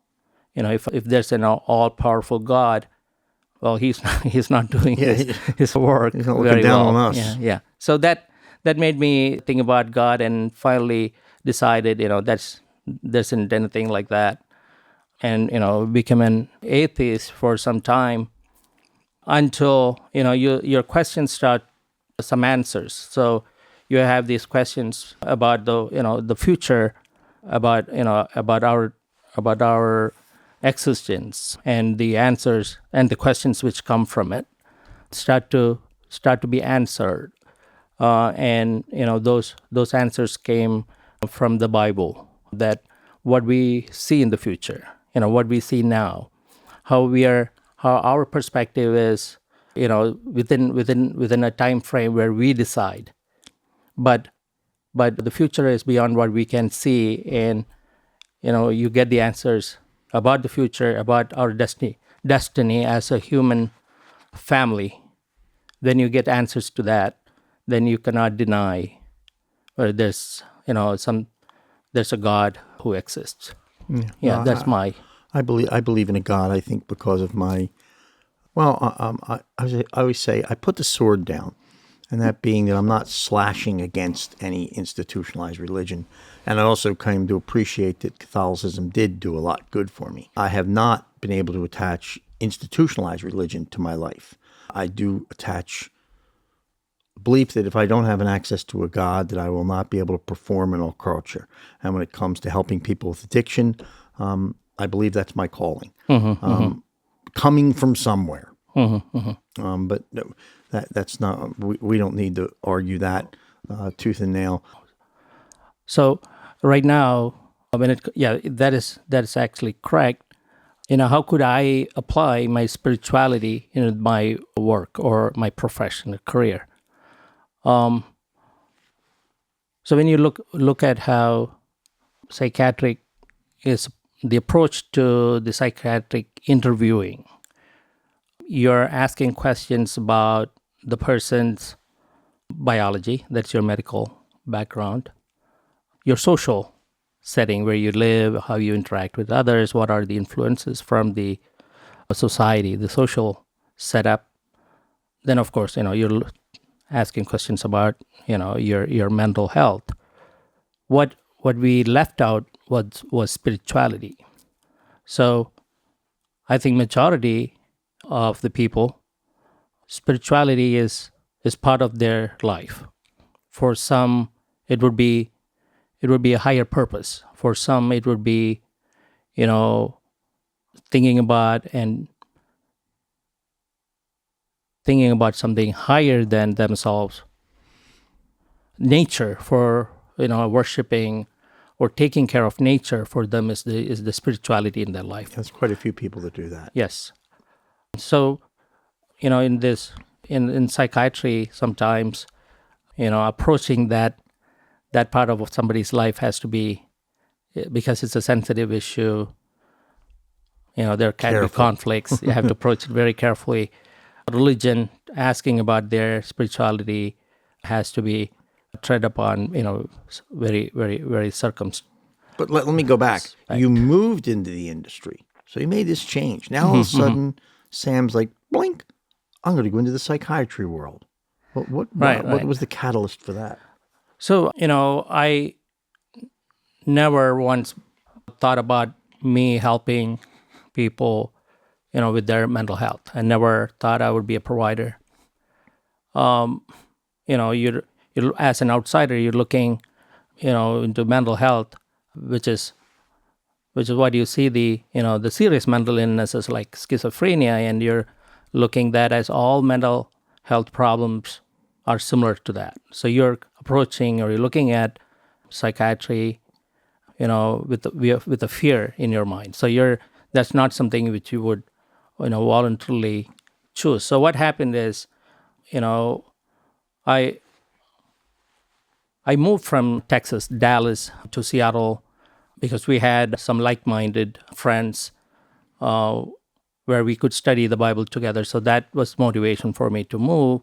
if there's an all powerful God, well, he's not doing his work he's not very looking down well. on us. Yeah. So that made me think about God, and finally decided, there isn't anything like that, and become an atheist for some time until your questions start some answers. So you have these questions about the future, about our existence, and the answers and the questions which come from it start to be answered, and those answers came from the Bible, that what we see in the future, what we see now, how our perspective is, within a time frame where we decide, but the future is beyond what we can see, and you get the answers about the future, about our destiny as a human family. Then you get answers to that. Then you cannot deny, or there's there's a God who exists. Yeah, that's my. I believe in a God. I think because of my, I always say I put the sword down, and that being that I'm not slashing against any institutionalized religion, and I also came to appreciate that Catholicism did do a lot good for me. I have not been able to attach institutionalized religion to my life. I do attach belief that if I don't have an access to a God, that I will not be able to perform in our culture. And when it comes to helping people with addiction, I believe that's my calling, coming from somewhere. But no, that's not. We don't need to argue that tooth and nail. So right now, that is actually correct. How could I apply my spirituality in my work or my profession or career? So when you look at how psychiatric is, the approach to the psychiatric interviewing, you're asking questions about the person's biology, that's your medical background, your social setting, where you live, how you interact with others, what are the influences from the society, the social setup. Then, of course, you're asking questions about, your mental health. What we left out was spirituality. So I think majority of the people, spirituality is part of their life. For some, it would be a higher purpose. For some, it would be, thinking about something higher than themselves. Nature, for worshiping or taking care of nature, for them is the spirituality in their life. There's quite a few people that do that. Yes. So, in psychiatry, sometimes, approaching that part of somebody's life has to be, because it's a sensitive issue. There can be conflicts. You have to approach it very carefully. Religion, asking about their spirituality, has to be tread upon, very, very, very circumspect. But let me go back. You moved into the industry, so you made this change. Now all of a sudden, Sam's like, blink, I'm going to go into the psychiatry world. What was the catalyst for that? So, I never once thought about me helping people, with their mental health. I never thought I would be a provider. You're as an outsider, you're looking, into mental health, which is what you see the serious mental illnesses like schizophrenia, and you're looking that as all mental health problems are similar to that. So you're approaching, or you're looking at psychiatry, with a fear in your mind. So that's not something which you would, voluntarily choose. So what happened is, I moved from Texas, Dallas, to Seattle because we had some like-minded friends where we could study the Bible together. So that was motivation for me to move.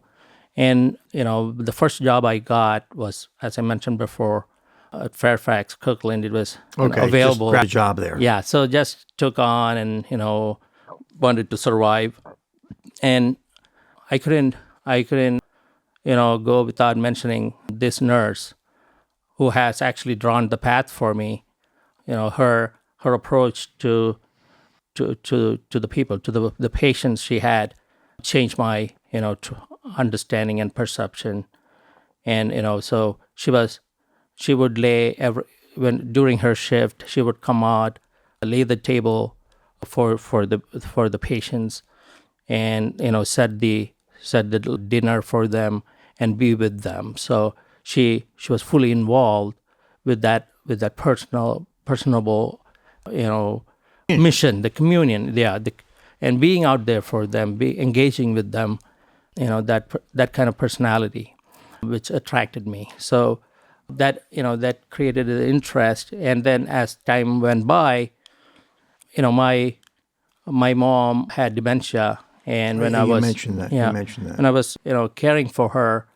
And, the first job I got was, as I mentioned before, at Fairfax, Kirkland. It was available. Just grab a job there. Yeah, so just took on and, wanted to survive. And I couldn't, go without mentioning this nurse who has actually drawn the path for me. Her approach to the people, to the patients she had, changed my, understanding and perception. And, so she would during her shift, she would come out, lay the table for the patients, and set the dinner for them and be with them. So she was fully involved with that personable mission, the communion, and being out there for them, engaging with them, that kind of personality, which attracted me. So that created an interest. And then as time went by, my mom had dementia, and when I was mentioned that. You mentioned that. when I was caring for her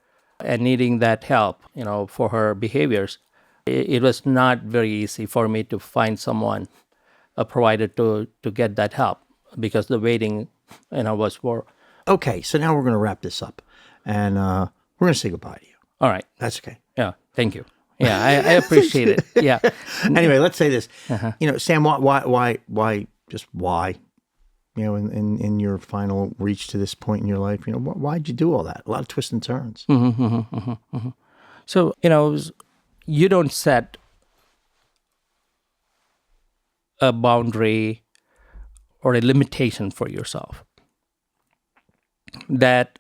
and needing that help, for her behaviors, it was not very easy for me to find someone, a provider to get that help, because the waiting, was for. Okay, so now we're going to wrap this up, and we're going to say goodbye to you. All right. That's okay. Yeah. Thank you. Yeah, I appreciate it. Yeah. Anyway, let's say this. Sam, why, just why? In your final reach to this point in your life, why'd you do all that? A lot of twists and turns. So, you don't set a boundary or a limitation for yourself that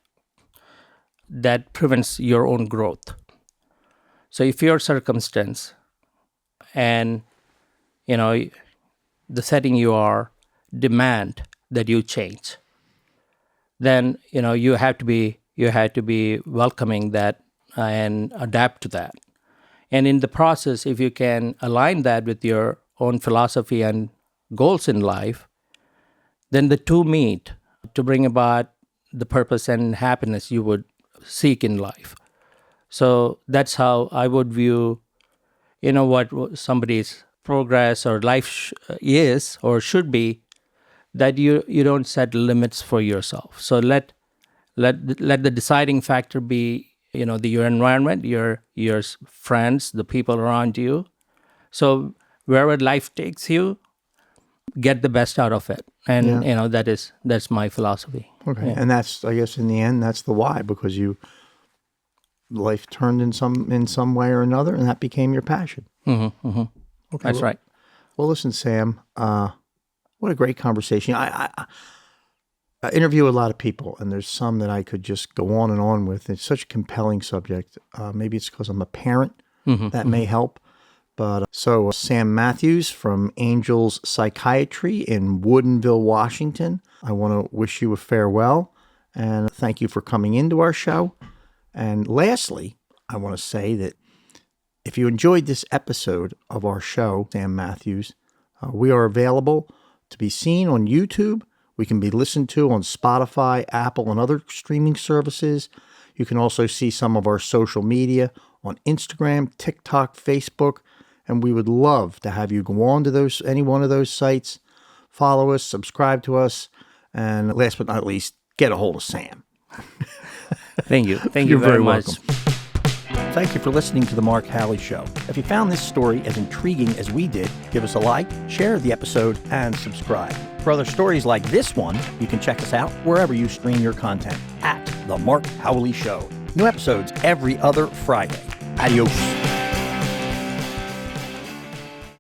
prevents your own growth. So if your circumstance and, the setting you are demand that you change, then, you have to be welcoming that and adapt to that. And in the process, if you can align that with your own philosophy and goals in life, then the two meet to bring about the purpose and happiness you would seek in life. So that's how I would view, what somebody's progress or life is or should be, that you don't set limits for yourself. So let the deciding factor be, your environment, your friends, the people around you. So wherever life takes you, get the best out of it. And, that's my philosophy. Okay. Yeah. And that's, I guess, in the end, that's the why, because life turned in some way or another, and that became your passion. Mm-hmm, mm-hmm. Okay. That's right. Well, listen, Sam, what a great conversation. I interview a lot of people, and there's some that I could just go on and on with. It's such a compelling subject. Maybe it's because I'm a parent that may help. But so Sam Matthews from Angels Psychiatry in Woodinville, Washington. I want to wish you a farewell and thank you for coming into our show. And lastly, I want to say that if you enjoyed this episode of our show, Sam Matthews, we are available to be seen on YouTube. We can be listened to on Spotify, Apple, and other streaming services. You can also see some of our social media on Instagram, TikTok, Facebook. And we would love to have you go on to any one of those sites, follow us, subscribe to us, and last but not least, get a hold of Sam. Thank you. Thank you very much. Welcome. Thank you for listening to The Mark Halley Show. If you found this story as intriguing as we did, give us a like, share the episode, and subscribe. For other stories like this one, you can check us out wherever you stream your content at The Mark Halley Show. New episodes every other Friday. Adios.